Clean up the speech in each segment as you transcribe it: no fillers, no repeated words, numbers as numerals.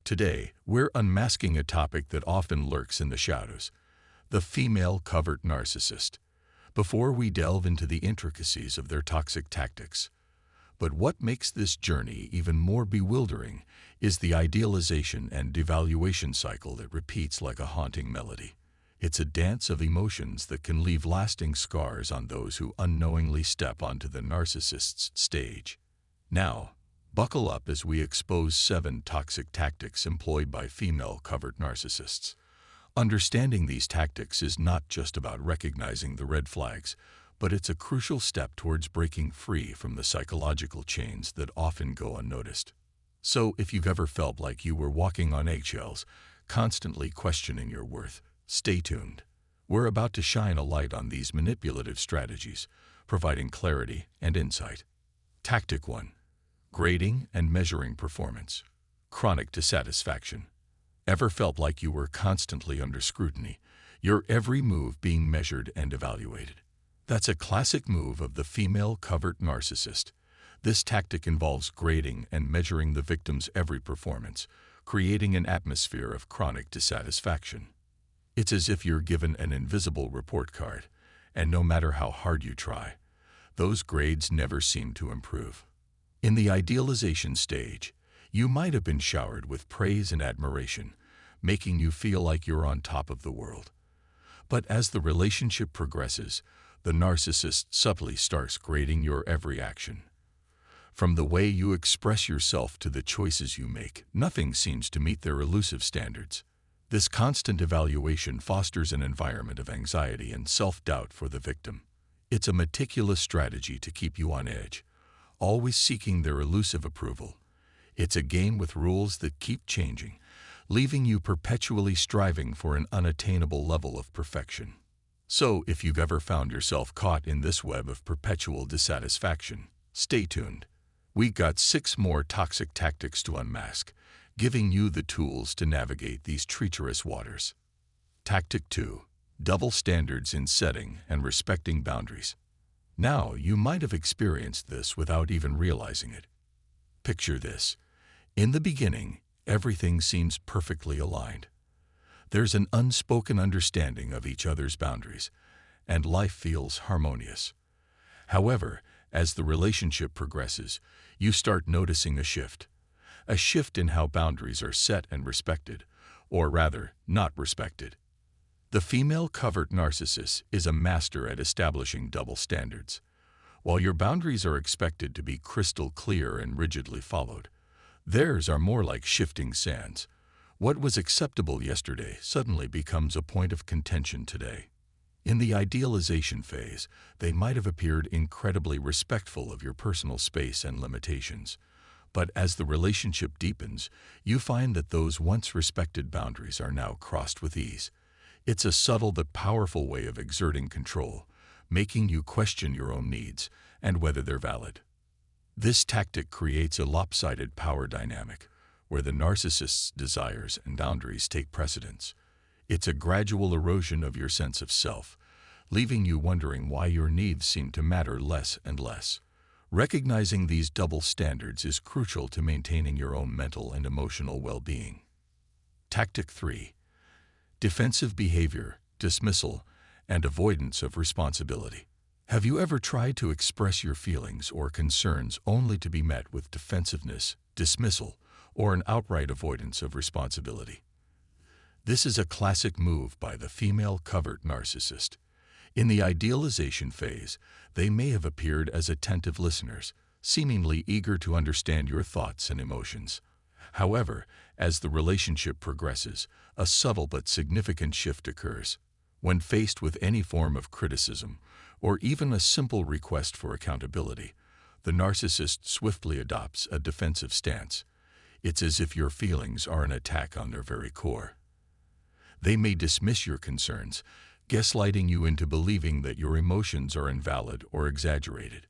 Today, we're unmasking a topic that often lurks in the shadows: the female covert narcissist. Before we delve into the intricacies of their toxic tactics. But what makes this journey even more bewildering is the idealization and devaluation cycle that repeats like a haunting melody. It's a dance of emotions that can leave lasting scars on those who unknowingly step onto the narcissist's stage. Now, buckle up as we expose 7 toxic tactics employed by female covert narcissists. Understanding these tactics is not just about recognizing the red flags, but it's a crucial step towards breaking free from the psychological chains that often go unnoticed. So, if you've ever felt like you were walking on eggshells, constantly questioning your worth, stay tuned. We're about to shine a light on these manipulative strategies, providing clarity and insight. Tactic 1. Grading and measuring performance. Chronic dissatisfaction. Ever felt like you were constantly under scrutiny, your every move being measured and evaluated? That's a classic move of the female covert narcissist. This tactic involves grading and measuring the victim's every performance, creating an atmosphere of chronic dissatisfaction. It's as if you're given an invisible report card, and no matter how hard you try, those grades never seem to improve. In the idealization stage, you might have been showered with praise and admiration, making you feel like you're on top of the world. But as the relationship progresses, the narcissist subtly starts grading your every action. From the way you express yourself to the choices you make, nothing seems to meet their elusive standards. This constant evaluation fosters an environment of anxiety and self-doubt for the victim. It's a meticulous strategy to keep you on edge, always seeking their elusive approval. It's a game with rules that keep changing, leaving you perpetually striving for an unattainable level of perfection. So, if you've ever found yourself caught in this web of perpetual dissatisfaction, stay tuned. We got 6 more toxic tactics to unmask, giving you the tools to navigate these treacherous waters. Tactic 2. Double standards in setting and respecting boundaries. Now, you might have experienced this without even realizing it. Picture this. In the beginning, everything seems perfectly aligned. There's an unspoken understanding of each other's boundaries, and life feels harmonious. However, as the relationship progresses, you start noticing a shift in how boundaries are set and respected, or rather, not respected. The female covert narcissist is a master at establishing double standards. While your boundaries are expected to be crystal clear and rigidly followed, theirs are more like shifting sands. What was acceptable yesterday suddenly becomes a point of contention today. In the idealization phase, they might have appeared incredibly respectful of your personal space and limitations. But as the relationship deepens, you find that those once respected boundaries are now crossed with ease. It's a subtle but powerful way of exerting control, making you question your own needs and whether they're valid. This tactic creates a lopsided power dynamic, where the narcissist's desires and boundaries take precedence. It's a gradual erosion of your sense of self, leaving you wondering why your needs seem to matter less and less. Recognizing these double standards is crucial to maintaining your own mental and emotional well-being. Tactic 3. Defensive behavior, dismissal, and avoidance of responsibility. Have you ever tried to express your feelings or concerns only to be met with defensiveness, dismissal, or an outright avoidance of responsibility? This is a classic move by the female covert narcissist. In the idealization phase, they may have appeared as attentive listeners, seemingly eager to understand your thoughts and emotions. However, as the relationship progresses, a subtle but significant shift occurs. When faced with any form of criticism, or even a simple request for accountability, the narcissist swiftly adopts a defensive stance. It's as if your feelings are an attack on their very core. They may dismiss your concerns, gaslighting you into believing that your emotions are invalid or exaggerated.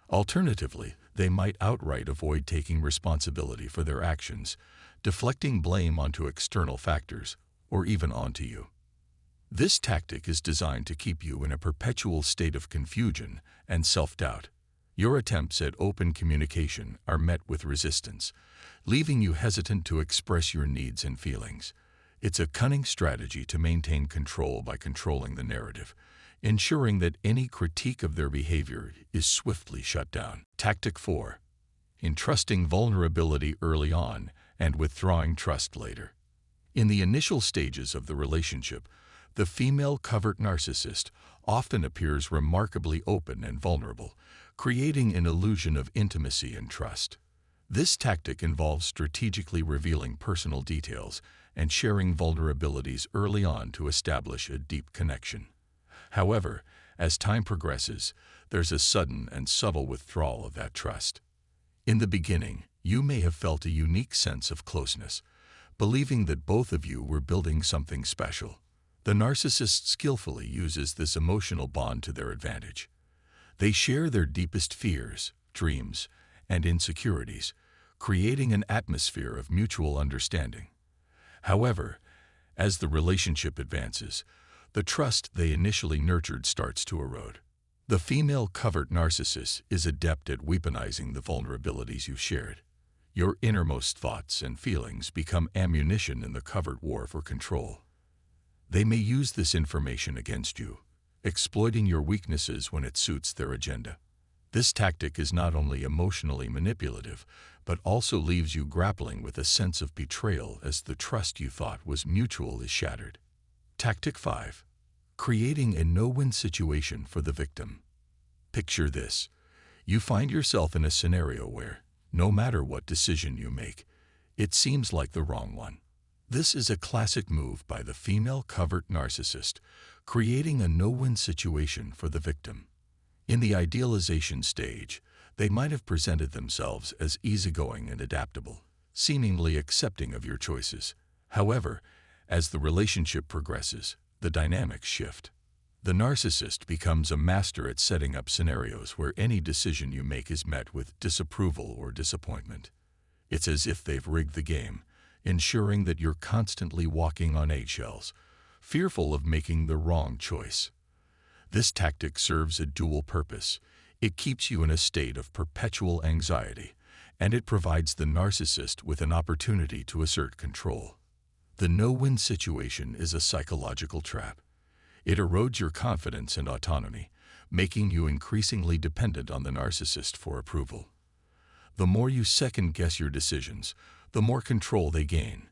Alternatively, they might outright avoid taking responsibility for their actions, deflecting blame onto external factors, or even onto you. This tactic is designed to keep you in a perpetual state of confusion and self-doubt. Your attempts at open communication are met with resistance, leaving you hesitant to express your needs and feelings. It's a cunning strategy to maintain control by controlling the narrative, ensuring that any critique of their behavior is swiftly shut down. Tactic 4. Entrusting vulnerability early on and withdrawing trust later. In the initial stages of the relationship, the female covert narcissist often appears remarkably open and vulnerable, creating an illusion of intimacy and trust. This tactic involves strategically revealing personal details and sharing vulnerabilities early on to establish a deep connection. However, as time progresses, there's a sudden and subtle withdrawal of that trust. In the beginning, you may have felt a unique sense of closeness, believing that both of you were building something special. The narcissist skillfully uses this emotional bond to their advantage. They share their deepest fears, dreams, and insecurities, creating an atmosphere of mutual understanding. However, as the relationship advances, the trust they initially nurtured starts to erode. The female covert narcissist is adept at weaponizing the vulnerabilities you've shared. Your innermost thoughts and feelings become ammunition in the covert war for control. They may use this information against you, exploiting your weaknesses when it suits their agenda. This tactic is not only emotionally manipulative, but also leaves you grappling with a sense of betrayal as the trust you thought was mutual is shattered. Tactic 5. Creating a no-win situation for the victim. Picture this. You find yourself in a scenario where, no matter what decision you make, it seems like the wrong one. This is a classic move by the female covert narcissist, creating a no-win situation for the victim. In the idealization stage, they might have presented themselves as easygoing and adaptable, seemingly accepting of your choices. However, as the relationship progresses, the dynamics shift. The narcissist becomes a master at setting up scenarios where any decision you make is met with disapproval or disappointment. It's as if they've rigged the game, ensuring that you're constantly walking on eggshells, fearful of making the wrong choice. This tactic serves a dual purpose. It keeps you in a state of perpetual anxiety, and it provides the narcissist with an opportunity to assert control. The no-win situation is a psychological trap. It erodes your confidence and autonomy, making you increasingly dependent on the narcissist for approval. The more you second-guess your decisions, the more control they gain.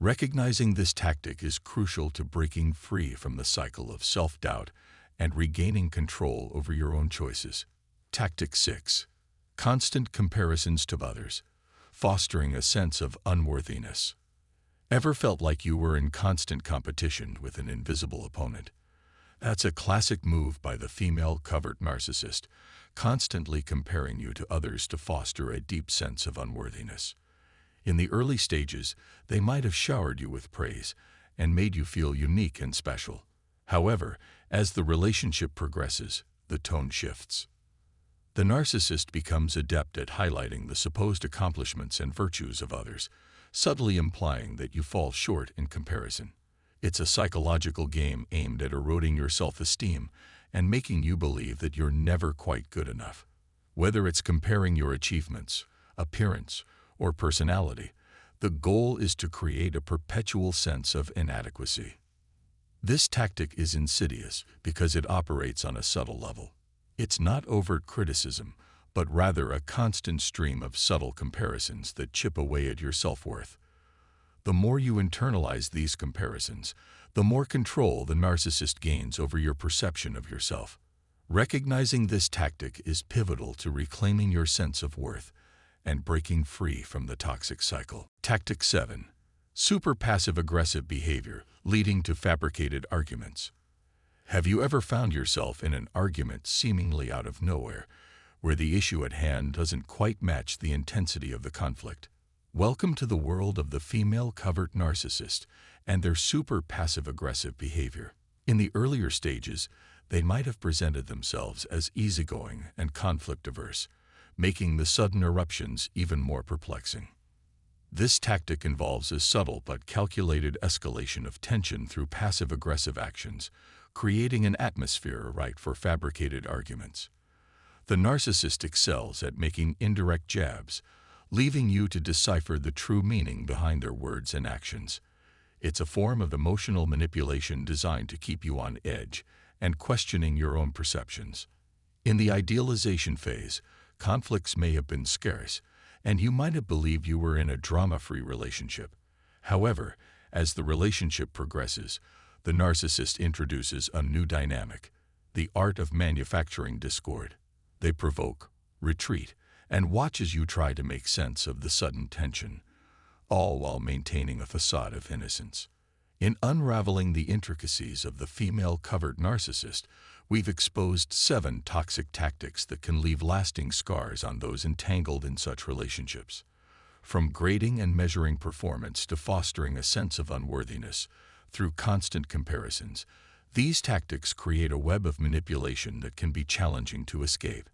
Recognizing this tactic is crucial to breaking free from the cycle of self-doubt and regaining control over your own choices. Tactic 6. Constant comparisons to others, fostering a sense of unworthiness. Ever felt like you were in constant competition with an invisible opponent? That's a classic move by the female covert narcissist, constantly comparing you to others to foster a deep sense of unworthiness. In the early stages, they might have showered you with praise and made you feel unique and special. However, as the relationship progresses, the tone shifts. The narcissist becomes adept at highlighting the supposed accomplishments and virtues of others, subtly implying that you fall short in comparison. It's a psychological game aimed at eroding your self-esteem and making you believe that you're never quite good enough. Whether it's comparing your achievements, appearance, or personality, the goal is to create a perpetual sense of inadequacy. This tactic is insidious because it operates on a subtle level. It's not overt criticism, but rather a constant stream of subtle comparisons that chip away at your self-worth. The more you internalize these comparisons, the more control the narcissist gains over your perception of yourself. Recognizing this tactic is pivotal to reclaiming your sense of worth and breaking free from the toxic cycle. Tactic 7. Super passive-aggressive behavior leading to fabricated arguments. Have you ever found yourself in an argument seemingly out of nowhere, where the issue at hand doesn't quite match the intensity of the conflict? Welcome to the world of the female covert narcissist and their super passive-aggressive behavior. In the earlier stages, they might have presented themselves as easygoing and conflict-averse, making the sudden eruptions even more perplexing. This tactic involves a subtle but calculated escalation of tension through passive-aggressive actions, creating an atmosphere ripe for fabricated arguments. The narcissist excels at making indirect jabs, leaving you to decipher the true meaning behind their words and actions. It's a form of emotional manipulation designed to keep you on edge and questioning your own perceptions. In the idealization phase, conflicts may have been scarce, and you might have believed you were in a drama-free relationship. However, as the relationship progresses, the narcissist introduces a new dynamic, the art of manufacturing discord. They provoke, retreat, and watch as you try to make sense of the sudden tension, all while maintaining a facade of innocence. In unraveling the intricacies of the female covert narcissist, we've exposed 7 toxic tactics that can leave lasting scars on those entangled in such relationships. From grading and measuring performance to fostering a sense of unworthiness through constant comparisons, these tactics create a web of manipulation that can be challenging to escape.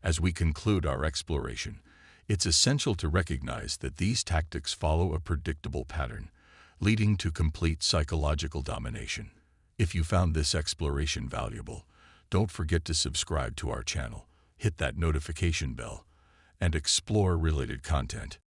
As we conclude our exploration, it's essential to recognize that these tactics follow a predictable pattern, leading to complete psychological domination. If you found this exploration valuable, don't forget to subscribe to our channel, hit that notification bell, and explore related content.